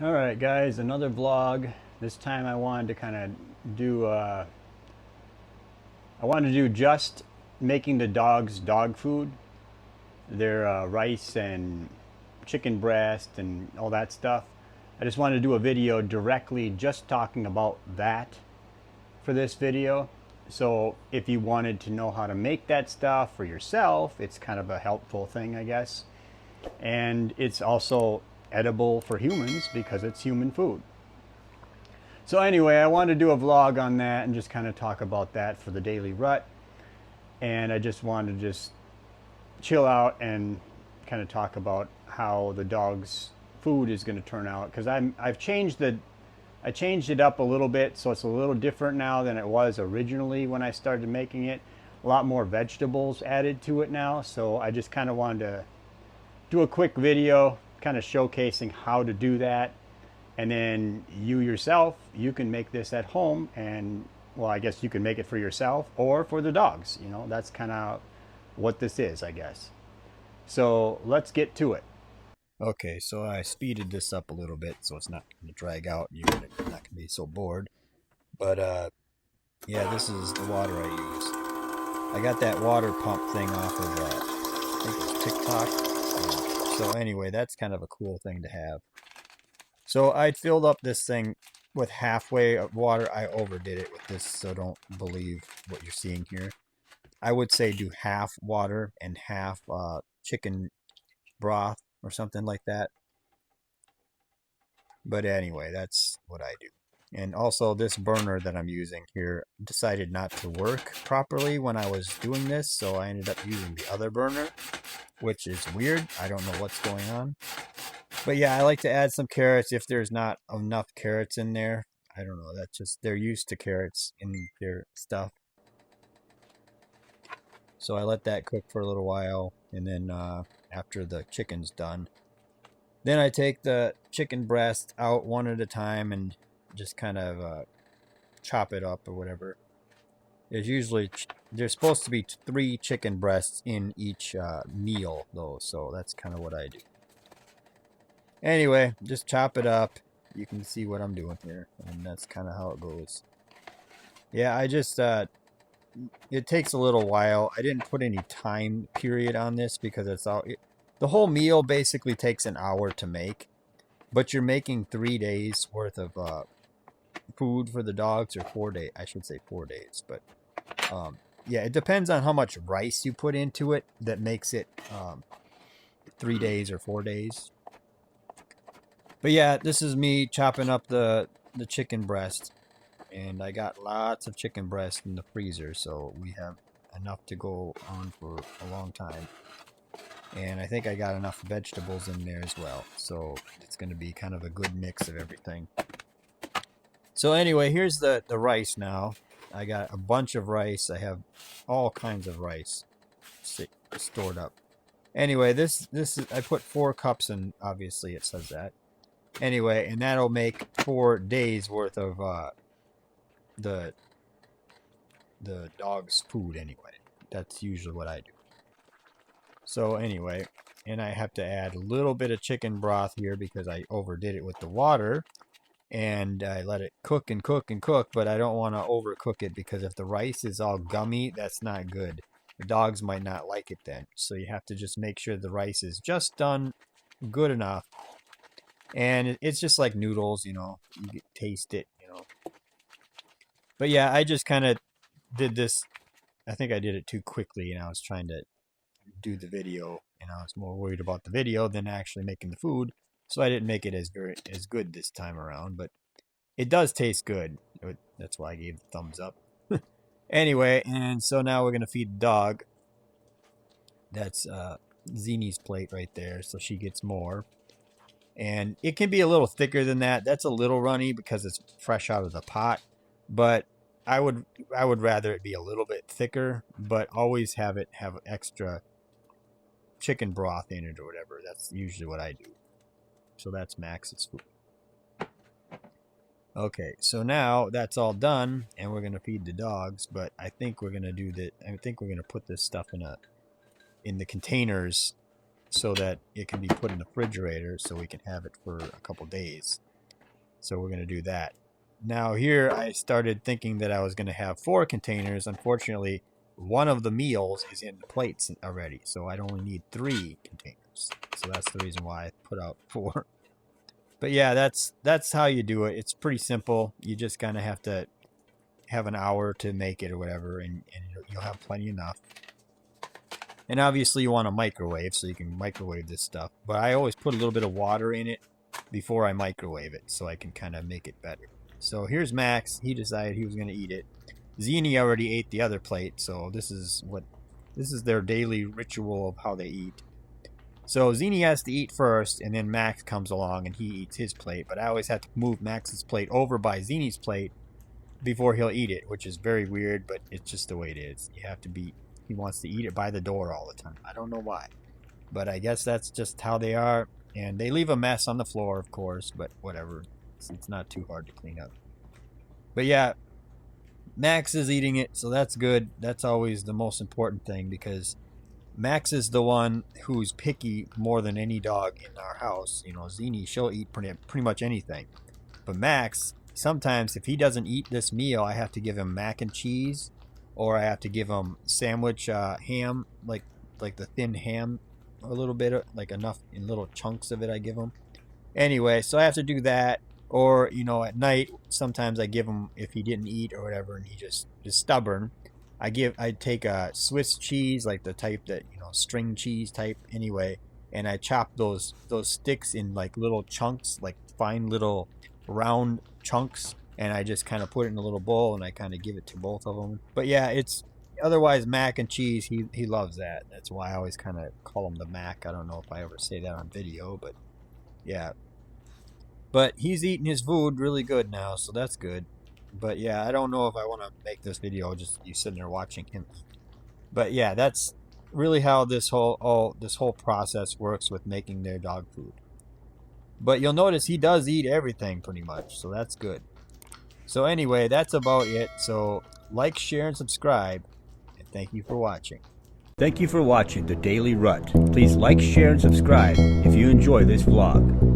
All right, guys, another vlog. This time I wanted to kind of do I wanted to do just making the dogs dog food, their rice and chicken breast and all that stuff. I just wanted to do a video directly just talking about that for this video. So if you wanted to know how to make that stuff for yourself, it's kind of a helpful thing, I guess. And it's also edible for humans because it's human food. So anyway, I wanted to do a vlog on that and just kind of talk about that for the daily rut. And I just wanted to just chill out and kind of talk about how the dog's food is going to turn out, because I changed it up a little bit, so it's a little different now than it was originally when I started making it. A lot more vegetables added to it now, so I just kind of wanted to do a quick video kind of showcasing how to do that. And then you yourself, you can make this at home, and well, I guess you can make it for yourself or for the dogs. You know, that's kind of what this is, I guess. So let's get to it. Okay, so I speeded this up a little bit so it's not going to drag out. You're not going to be so bored. But yeah, this is the water I use. I got that water pump thing off of I think it's TikTok. So anyway, that's kind of a cool thing to have. So I filled up this thing with halfway of water. I overdid it with this, so don't believe what you're seeing here. I would say do half water and half chicken broth or something like that. But anyway, that's what I do. And also this burner that I'm using here decided not to work properly when I was doing this, so I ended up using the other burner, which is weird. I don't know what's going on. But yeah, I like to add some carrots if there's not enough carrots in there. I don't know, that's just, they're used to carrots in their stuff. So I let that cook for a little while, and then after the chicken's done, then I take the chicken breast out one at a time and just kind of chop it up or whatever. There's supposed to be 3 chicken breasts in each meal though, so that's kind of what I do. Anyway, just chop it up. You can see what I'm doing here, and that's kind of how it goes. Yeah, I just it takes a little while. I didn't put any time period on this because the whole meal basically takes an hour to make, but you're making 3 days worth of food for the dogs, or 4 days. I should say 4 days, but yeah, it depends on how much rice you put into it that makes it 3 days or 4 days. But yeah, this is me chopping up the chicken breast, and I got lots of chicken breast in the freezer, so we have enough to go on for a long time. And I think I got enough vegetables in there as well, so it's going to be kind of a good mix of everything. So anyway, here's the rice now. I got a bunch of rice. I have all kinds of rice stored up. Anyway, this is, I put 4 cups in, obviously it says that. Anyway, and that'll make 4 days worth of the dog's food anyway. That's usually what I do. So anyway, and I have to add a little bit of chicken broth here because I overdid it with the water. And I let it cook and cook and cook, but I don't want to overcook it because if the rice is all gummy, that's not good. The dogs might not like it then. So you have to just make sure the rice is just done good enough. And it's just like noodles, you know, you taste it, you know. But yeah, I just kind of did this. I think I did it too quickly, and I was trying to do the video, and I was more worried about the video than actually making the food. So I didn't make it as good this time around, but it does taste good. That's why I gave the thumbs up. Anyway, and so now we're going to feed the dog. That's Zini's plate right there, so she gets more. And it can be a little thicker than that. That's a little runny because it's fresh out of the pot. But I would rather it be a little bit thicker, but always have extra chicken broth in it or whatever. That's usually what I do. So that's Max's food. Okay, so now that's all done, and we're gonna feed the dogs. But I think we're gonna do that. I think we're gonna put this stuff in the containers so that it can be put in the refrigerator, so we can have it for a couple days. So we're going to do that. Now here I started thinking that I was going to have 4 containers. Unfortunately, one of the meals is in the plates already, so I'd only need 3 containers. So that's the reason why I put out 4. But yeah, that's how you do it. It's pretty simple. You just kind of have to have an hour to make it or whatever, and you'll have plenty enough. And obviously you want a microwave, so you can microwave this stuff. But I always put a little bit of water in it before I microwave it, so I can kind of make it better. So here's Max. He decided he was going to eat it. Zini already ate the other plate, so this is their daily ritual of how they eat. So Zini has to eat first, and then Max comes along and he eats his plate. But I always have to move Max's plate over by Zini's plate before he'll eat it, which is very weird, but it's just the way it is. You have to be. He wants to eat it by the door all the time. I don't know why, but I guess that's just how they are. And they leave a mess on the floor, of course, but whatever. It's not too hard to clean up. But yeah, Max is eating it, so that's good. That's always the most important thing, because Max is the one who's picky more than any dog in our house. You know, Zini, she'll eat pretty much anything. But Max, sometimes if he doesn't eat this meal, I have to give him mac and cheese, or I have to give him sandwich ham, like the thin ham, a little bit, like enough in little chunks of it I give him. Anyway, so I have to do that. Or, you know, at night, sometimes I give him, if he didn't eat or whatever, and he just is stubborn, I take a Swiss cheese, like the type that, you know, string cheese type anyway, and I chop those sticks in like little chunks, like fine little round chunks, and I just kind of put it in a little bowl, and I kind of give it to both of them. But yeah, it's otherwise mac and cheese, he loves that. That's why I always kind of call him the Mac. I don't know if I ever say that on video, but yeah. But he's eating his food really good now, so that's good. But yeah, I don't know if I want to make this video just you sitting there watching him. But yeah, that's really how this whole process works with making their dog food. But you'll notice he does eat everything pretty much, so that's good. So anyway, that's about it. So like, share, and subscribe, and thank you for watching. Thank you for watching The Daily Rut. Please like, share, and subscribe if you enjoy this vlog.